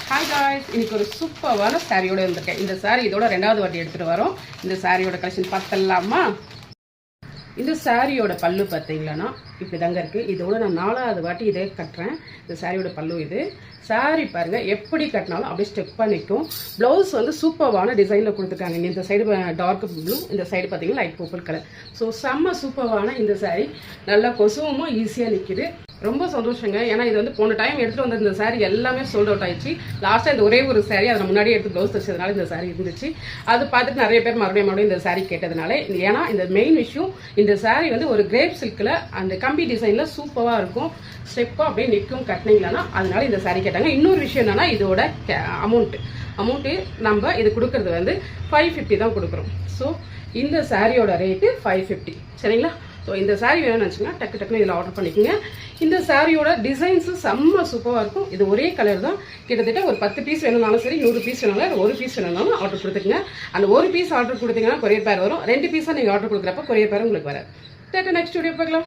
Hi guys, இன்னைக்கு ஒரு சூப்பரான சாரியோட வந்திருக்கேன். இந்த சாரி இதோட 2வது வாட்டி எடுத்துகிட்டு வரோம். இந்த சாரியோட கலெக்ஷன் பார்த்தலாமா? இந்த சாரியோட பல்லு பார்த்தீங்களன்னா இப்படி தாங்க இருக்குது. இதோட நான் 4வது வாட்டி இதே கட்டுறேன். இந்த சாரியோட பல்லு இது. சாரி பாருங்கள், எப்படி கட்டினாலும் அப்படியே ஸ்டெப்பாக நிற்கும். ப்ளவுஸ் வந்து சூப்பரான டிசைனில் கொடுத்துருக்காங்க. இந்த சைடு டார்க் ப்ளூ, இந்த சைடு பார்த்தீங்கன்னா லைட் பர்பிள் கலர். ஸோ செம்ம சூப்பரான இந்த சாரி நல்லா கொசுவமாக ஈஸியாக நிற்கிது. ரொம்ப சந்தோஷங்க. ஏன்னா இது வந்து போன டைம் எடுத்துகிட்டு வந்த இந்த சாரி எல்லாமே சோல்ட் அவுட் ஆயிடுச்சு. லாஸ்ட்டாக இந்த ஒரே ஒரு சாரி அதை முன்னாடியே எடுத்து ப்ளவுஸ் தைச்சதுனால இந்த சாரி இருந்துச்சு. அது பார்த்துட்டு நிறைய பேர் மறுபடியும் இந்த சாரி கேட்டதுனால, ஏன்னா இந்த மெயின் விஷயம் இந்த சாரி வந்து ஒரு கிரேப் சில்கில் அந்த கம்பி டிசைனில் சூப்பராக இருக்கும். ஸ்டெப்பாக அப்படியே நிற்கும் கட்டினீங்களா, அதனால இந்த சாரி கேட்டாங்க. இன்னொரு விஷயம் என்னன்னா, இதோட அமௌண்ட்டு நம்ம இது கொடுக்கறது வந்து 550 தான் கொடுக்குறோம். ஸோ இந்த சாரியோட ரேட்டு 550. சரிங்களா? ஸோ இந்த சாரீ வேணும்னு நினச்சிங்கன்னா டக்குன்னு இதில் ஆர்டர் பண்ணிக்கோங்க. இந்த சாரியோட டிசைன்ஸும் செம்ம சூப்பராக இருக்கும். இது ஒரே கலர் தான். கிட்டத்தட்ட ஒரு 10 பீஸ் வேணும்னாலும் சரி, 100 பீஸ் வேணும்னாலும், ஒரு பீஸ் வேணும்னாலும் ஆர்டர் கொடுத்துக்குங்க. அந்த ஒரு பீஸ் ஆர்டர் கொடுத்தீங்கன்னா கொரியர் பேர் வரும். 2 பீஸாக நீங்கள் ஆர்டர் கொடுக்குறப்ப கொரியர் பேர் உங்களுக்கு வராது. நெக்ஸ்ட் வீடியோ பார்க்கலாம்.